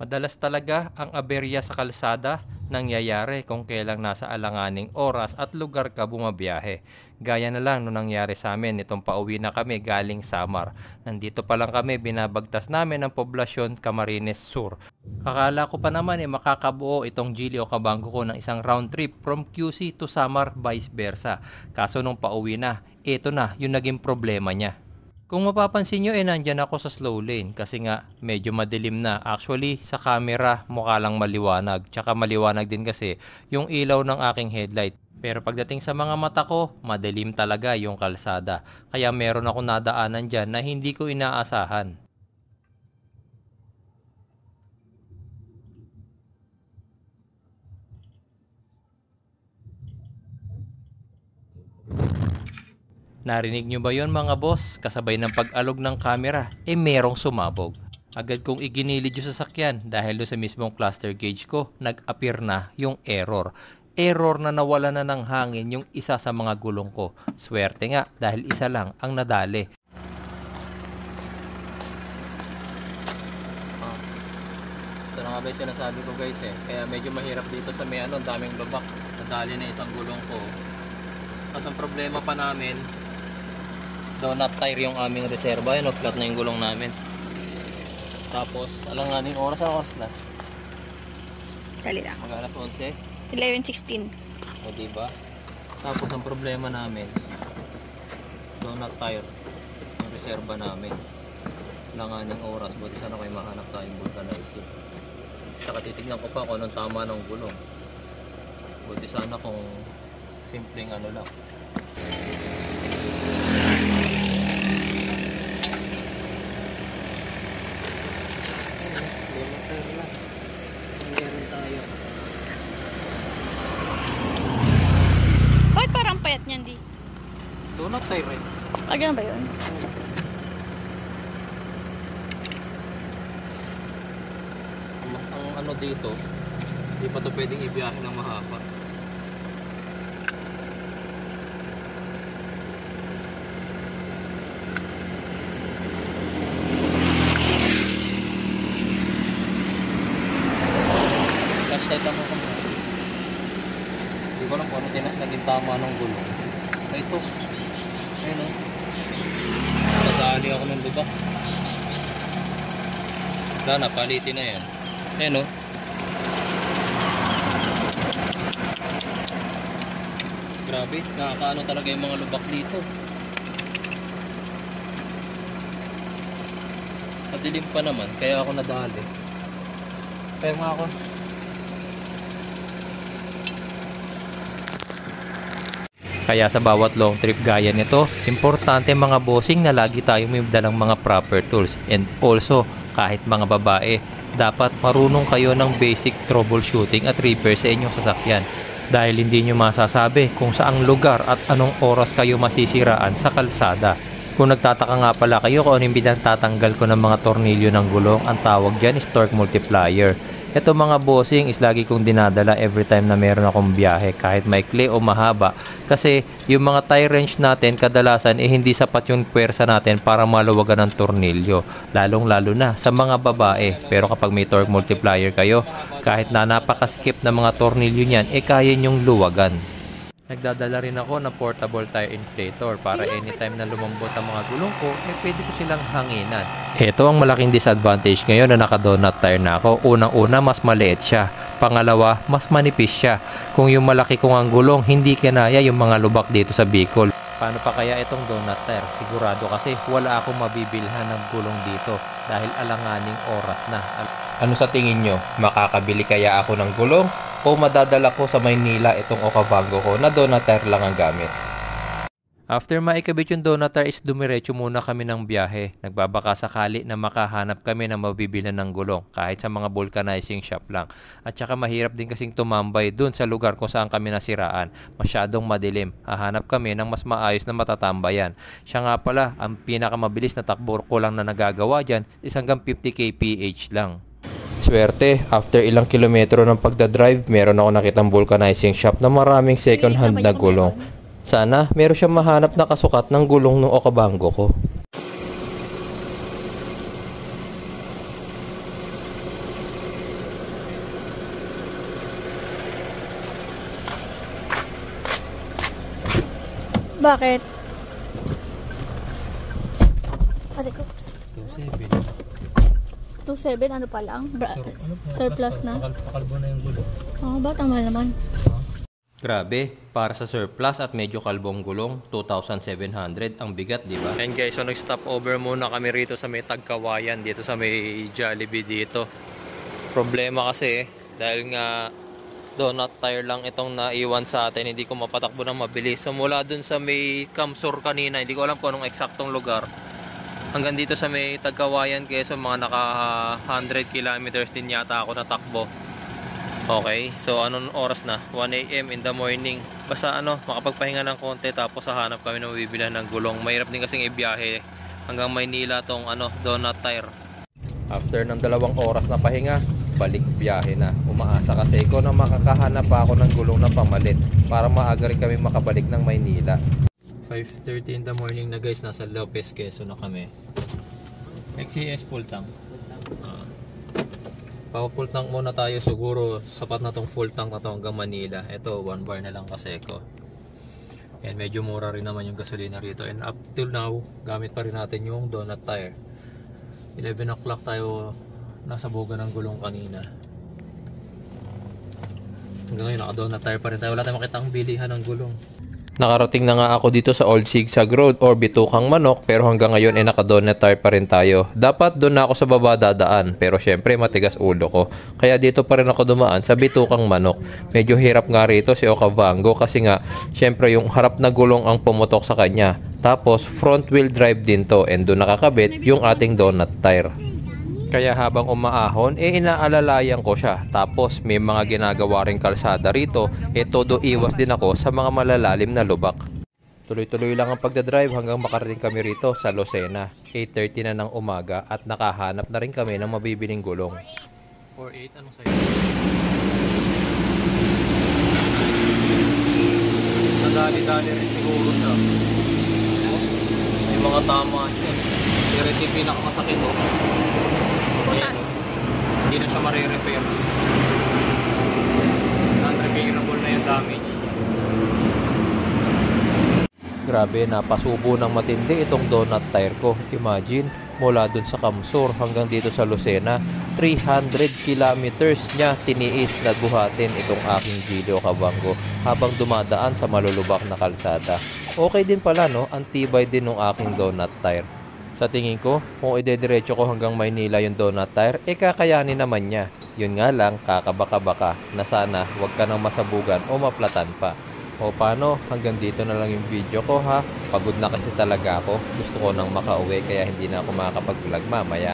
Madalas talaga ang aberya sa kalsada nangyayari kung kailang nasa alanganing oras at lugar ka bumabiyahe. Gaya na lang nung nangyari sa amin itong pauwi na kami galing Samar. Nandito pa lang kami binabagtas namin ang poblasyon Camarines Sur. Akala ko pa naman makakabuo itong Gili o Kabanggo ko ng isang round trip from QC to Samar vice versa. Kaso nung pauwi na, ito na yung naging problema niya. Kung mapapansin nyo nandyan ako sa slow lane kasi nga medyo madilim na. Actually sa camera mukha lang maliwanag. Tsaka maliwanag din kasi yung ilaw ng aking headlight. Pero pagdating sa mga mata ko, madilim talaga yung kalsada. Kaya meron akong nadaanan dyan na hindi ko inaasahan. Narinig nyo ba yon mga boss? Kasabay ng pag-alog ng camera, merong sumabog. Agad kong iginilid yung sasakyan dahil doon sa mismong cluster gauge ko, nag-appear na yung error. Error na nawala na ng hangin yung isa sa mga gulong ko. Swerte nga dahil isa lang ang nadali. Ito na nga ba yung sinasabi ko guys Kaya medyo mahirap dito sa may daming lubak. Nadali na isang gulong ko. Tapos ang problema pa namin, donut tire yung aming reserva. Yun, flat na yung gulong namin. Tapos, alanganing oras na. Dali lang. Mag-alas 11. 11:16. O diba? Tapos ang problema namin, donut tire yung reserva namin. Alanganing oras. Buti sana kayo mahanap tayong vulcanizer. Saka titignan ko pa kung anong tama ng gulong. Buti sana kung simpleng lang. Bakit parang payat niyan, di? Donut tire Ganun ba yun? Ang dito, hindi pa to pwedeng ibiyahe ng mahaba. Flashlight lang ako. Hindi ko lang kung ano naging tama ng gulong. Ito. Ayun o. Nasali ako ng lubak. Wala na, palitin na yan. Ayun o. Grabe, nakakaano talaga yung mga lubak dito. Madilim pa naman, kaya ako nadali. Kaya nga ako. Kaya sa bawat long trip gaya nito, importante mga bossing na lagi tayong may dalang mga proper tools. And also, kahit mga babae, dapat marunong kayo ng basic troubleshooting at repair sa inyong sasakyan. Dahil hindi nyo masasabi kung saang lugar at anong oras kayo masisiraan sa kalsada. Kung nagtataka nga pala kayo kung ano yung pinagtatanggal ko ng mga tornilyo ng gulong, ang tawag dyan is torque multiplier. Ito mga bossing is lagi kong dinadala every time na meron akong biyahe kahit maikli o mahaba. Kasi yung mga tie wrench natin kadalasan hindi sapat yung puwersa natin para maluwagan ng tornilyo. Lalong lalo na sa mga babae. Pero kapag may torque multiplier kayo, kahit na napakasikip na mga tornilyo niyan, kaya nyong luwagan. Nagdadala rin ako ng portable tire inflator para anytime na lumambot ang mga gulong ko, pwede ko silang hanginan. Ito ang malaking disadvantage ngayon na naka-donut tire na ako. Unang-una, mas maliit siya. Pangalawa, mas manipis siya. Kung yung malaki kong ang gulong, hindi kinaya yung mga lubak dito sa Bicol. Paano pa kaya itong donut tire? Sigurado kasi wala akong mabibilhan ng gulong dito dahil alanganing oras na. Ano sa tingin nyo? Makakabili kaya ako ng gulong? O madadala ko sa Maynila itong Okavango ko na donut tire lang ang gamit? After maikabit yung donut tire is dumiretso muna kami ng biyahe. Nagbabaka sakali na makahanap kami ng mabibilan ng gulong kahit sa mga vulcanizing shop lang. At saka mahirap din kasing tumambay dun sa lugar kung saan kami nasiraan. Masyadong madilim. Hahanap kami ng mas maayos na matatambayan. Siya nga pala, ang pinakamabilis na takbo ko lang na nagagawa dyan is hanggang 50 kph lang. Swerte, after ilang kilometro ng pagdadrive, meron ako nakitang vulcanizing shop na maraming second hand na gulong. Sana meron siyang mahanap na kasukat ng gulong ng Okavango ko. Bakit? Ate ko. 2.7. 2.7, ano pa lang? Surplus na. Pakalbo na yung gulo. Oh, ba't ang mahal naman? Grabe, para sa surplus at medyo kalbong gulong, 2,700 ang bigat, di ba? And guys, so nag-stop over muna kami rito sa may Tagkawayan, dito sa may Jollibee dito. Problema kasi, dahil nga donut tire lang itong naiwan sa atin, hindi ko mapatakbo ng mabilis. So mula dun sa may Kamsur kanina, hindi ko alam kung anong eksaktong lugar, hanggang dito sa may Tagkawayan, kaya so mga naka 100 kilometers din yata ako natakbo. Okay, so anong oras na? 1 AM in the morning. Basta makapagpahinga ng konti tapos hahanap kami ng mabibilan ng gulong. Mahirap din kasing ibiyahe hanggang Maynila tong donut tire. After ng 2 oras na pahinga, balik biyahe na. Umaasa kasi ko na makakahanap pa ako ng gulong na pamalit para maaga rin kami makabalik ng Maynila. 5:30 in the morning na guys, nasa Lopez, Quezon na kami. XCS full tank. Full tank muna tayo, siguro sapat na tong full tank na to hanggang Manila. Ito 1 bar na lang kasi ko. And medyo mura rin naman yung gasolina rito. And up till now, gamit pa rin natin yung donut tire. 11 o'clock tayo nasa buga ng gulong kanina. Hanggang ngayon naka donut tire pa rin tayo. Wala tayong makitang bilihan ng gulong. Nakarating na nga ako dito sa Old Sigsag Road or Bitukang Manok, pero hanggang ngayon ay naka-donut tire pa rin tayo. Dapat doon na ako sa baba dadaan, pero syempre matigas ulo ko. Kaya dito pa rin ako dumaan sa Bitukang Manok. Medyo hirap nga rito si Okavango kasi nga syempre yung harap na gulong ang pumutok sa kanya. Tapos front wheel drive din to, and doon nakakabit yung ating donut tire. Kaya habang umaahon, inaalalayan ko siya. Tapos may mga ginagawa ring kalsada rito, todo iwas din ako sa mga malalalim na lubak. Tuloy-tuloy lang ang pagdadrive hanggang makarating kami rito sa Lucena. 8:30 na ng umaga at nakahanap na rin kami ng mabibiling gulong. 4.8, anong sa'yo? Nadali-dali rin siguro siya. May mga tama siya. Pero ito yung pinakamasakit mo. Ayan, hindi na siya marirepair. Non-repairable na yung damage. Grabe, napasubo ng matindi itong donut tire ko. Imagine, mula dun sa Kamsur hanggang dito sa Lucena, 300 kilometers niya tiniis na buhatin itong aking Gilio Okavango habang dumadaan sa malulubak na kalsada. Okay din pala, no? Ang tibay din ng aking donut tire. Sa tingin ko, kung idediretso ko hanggang Maynila yung donut tire, kakayanin naman niya. Yun nga lang, kakabaka-baka na sana wag ka nang masabugan o maplatan pa. O paano, hanggang dito na lang yung video ko ha. Pagod na kasi talaga ako. Gusto ko nang makauwi kaya hindi na ako makakapag-vlog mamaya.